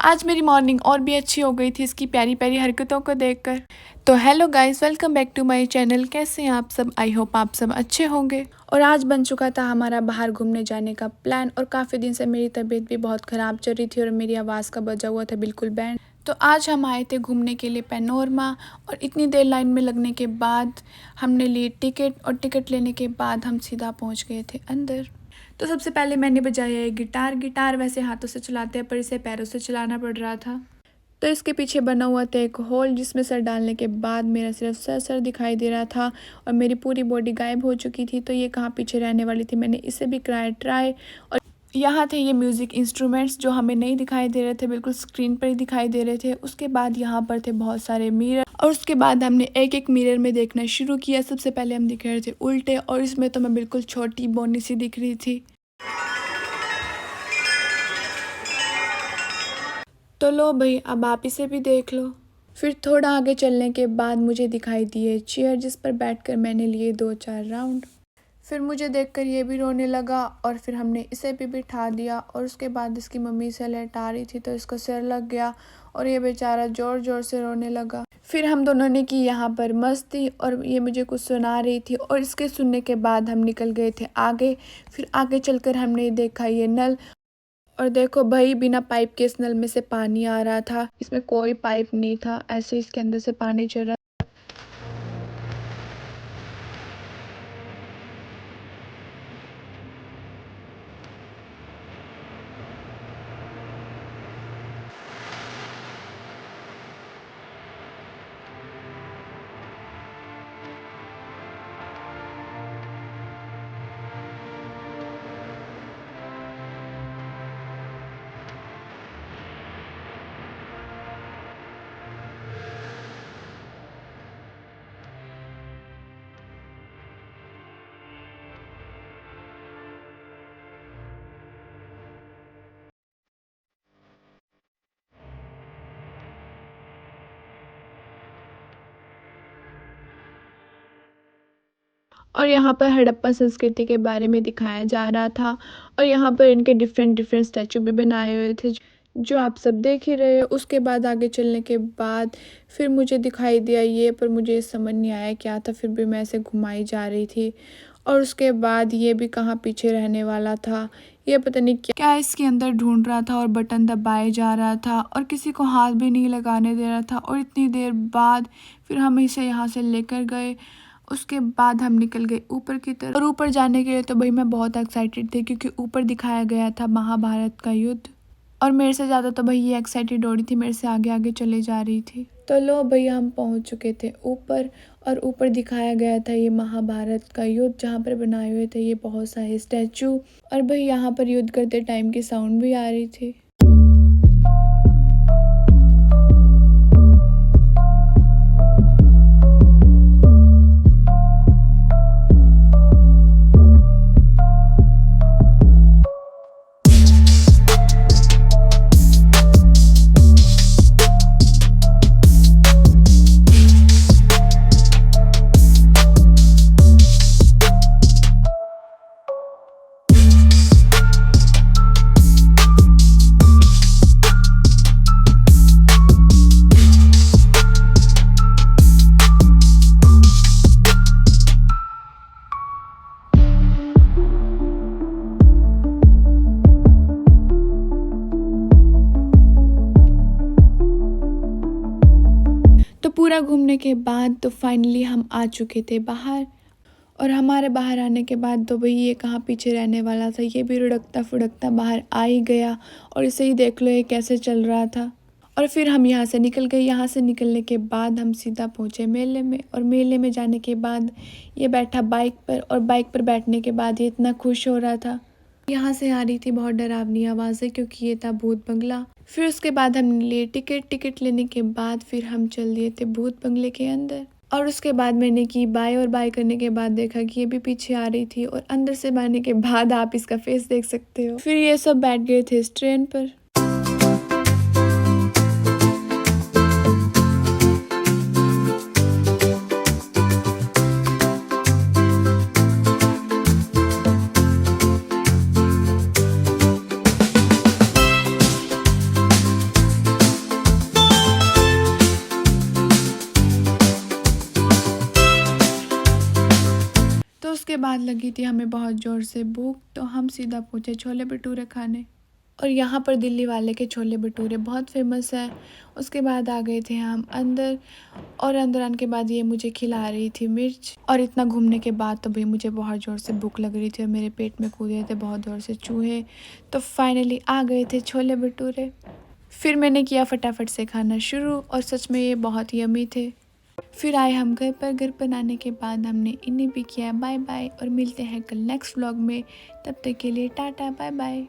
आज मेरी मॉर्निंग और भी अच्छी हो गई थी इसकी प्यारी प्यारी हरकतों को देखकर। तो hello guys, welcome back to my channel. कैसे हैं आप सब? आई होप आप सब अच्छे होंगे। और आज बन चुका था हमारा बाहर घूमने जाने का प्लान। और काफ़ी दिन से मेरी तबीयत भी बहुत ख़राब चल रही थी और मेरी आवाज़ का बजा हुआ था बिल्कुल बैंड। तो आज हम आए थे घूमने के लिए पैनोरमा। और इतनी देर लाइन में लगने के बाद हमने ली टिकट, और टिकट लेने के बाद हम सीधा पहुँच गए थे अंदर। तो सबसे पहले मैंने बजाया है गिटार वैसे हाथों से चलाते हैं पर इसे पैरों से चलाना पड़ रहा था। तो इसके पीछे बना हुआ था एक होल जिसमें सर डालने के बाद मेरा सिर्फ सर दिखाई दे रहा था और मेरी पूरी बॉडी गायब हो चुकी थी। तो ये कहाँ पीछे रहने वाली थी, मैंने इसे भी कराया ट्राई। और यहाँ थे ये म्यूज़िक इंस्ट्रूमेंट्स जो हमें नहीं दिखाई दे रहे थे, बिल्कुल स्क्रीन पर ही दिखाई दे रहे थे। उसके बाद यहाँ पर थे बहुत सारे मिरर और उसके बाद हमने एक एक मिरर में देखना शुरू किया। सबसे पहले हम दिख रहे थे उल्टे और इसमें तो मैं बिल्कुल छोटी बोनी सी दिख रही थी। तो लो भाई, अब आप इसे भी देख लो। फिर थोड़ा आगे चलने के बाद मुझे दिखाई दिए चेयर जिस पर बैठकर मैंने लिए 2-4 राउंड। फिर मुझे देखकर ये भी रोने लगा और फिर हमने इसे भी बिठा दिया। और उसके बाद इसकी मम्मी इसे लेटा रही थी तो इसका सिर लग गया और ये बेचारा ज़ोर ज़ोर से रोने लगा। फिर हम दोनों ने की यहाँ पर मस्ती और ये मुझे कुछ सुना रही थी और इसके सुनने के बाद हम निकल गए थे आगे। फिर आगे चलकर हमने देखा ये नल और देखो भाई, बिना पाइप के इस नल में से पानी आ रहा था। इसमें कोई पाइप नहीं था, ऐसे इसके अंदर से पानी चल रहा। और यहाँ पर हड़प्पा संस्कृति के बारे में दिखाया जा रहा था और यहाँ पर इनके डिफरेंट डिफरेंट स्टैचू भी बनाए हुए थे जो आप सब देख ही रहे हो। उसके बाद आगे चलने के बाद फिर मुझे दिखाई दिया ये, पर मुझे समझ नहीं आया क्या था। फिर भी मैं ऐसे घुमाई जा रही थी। और उसके बाद ये भी कहाँ पीछे रहने वाला था, ये पता नहीं क्या इसके अंदर ढूंढ रहा था और बटन दबाए जा रहा था और किसी को हाथ भी नहीं लगाने दे रहा था। और इतनी देर बाद फिर हम इसे यहाँ से लेकर गए। उसके बाद हम निकल गए ऊपर की तरफ। और ऊपर जाने के लिए तो भाई मैं बहुत एक्साइटेड थी क्योंकि ऊपर दिखाया गया था महाभारत का युद्ध। और मेरे से ज़्यादा तो भाई ये एक्साइटेड हो रही थी, मेरे से आगे आगे चले जा रही थी। तो लो भैया, हम पहुंच चुके थे ऊपर और ऊपर दिखाया गया था ये महाभारत का युद्ध जहाँ पर बनाए हुए थे ये बहुत सारे स्टैचू। और भाई यहाँ पर युद्ध करते टाइम की साउंड भी आ रही थी। तो पूरा घूमने के बाद तो फाइनली हम आ चुके थे बाहर। और हमारे बाहर आने के बाद तो भाई ये कहाँ पीछे रहने वाला था, ये भी लुढ़कता फुढ़कता बाहर आ ही गया। और इसे ही देख लो ये कैसे चल रहा था। और फिर हम यहाँ से निकल गए। यहाँ से निकलने के बाद हम सीधा पहुँचे मेले में। और मेले में जाने के बाद ये बैठा बाइक पर और बाइक पर बैठने के बाद ये इतना खुश हो रहा था। यहाँ से आ रही थी बहुत डरावनी आवाज़ें क्योंकि ये था भूत बंगला। फिर उसके बाद हमने लिए टिकट लेने के बाद फिर हम चल दिए थे भूत बंगले के अंदर। और उसके बाद मैंने की बाय और बाय करने के बाद देखा कि ये भी पीछे आ रही थी। और अंदर से आने के बाद आप इसका फेस देख सकते हो। फिर ये सब बैठ गए थे इस ट्रेन पर। उसके बाद लगी थी हमें बहुत ज़ोर से भूख, तो हम सीधा पहुँचे छोले भटूरे खाने। और यहाँ पर दिल्ली वाले के छोले भटूरे बहुत फेमस हैं। उसके बाद आ गए थे हम अंदर, और अंदर आने के बाद ये मुझे खिला रही थी मिर्च। और इतना घूमने के बाद तो भाई मुझे बहुत ज़ोर से भूख लग रही थी और मेरे पेट में कूद रहे थे बहुत ज़ोर से चूहे। तो फाइनली आ गए थे छोले भटूरे। फिर मैंने किया फटाफट से खाना शुरू, और सच में ये बहुत यम्मी थे। फिर आए हम घर पर आने के बाद हमने इन्हें भी किया बाय बाय, और मिलते हैं कल नेक्स्ट व्लॉग में। तब तक के लिए टाटा बाय बाय।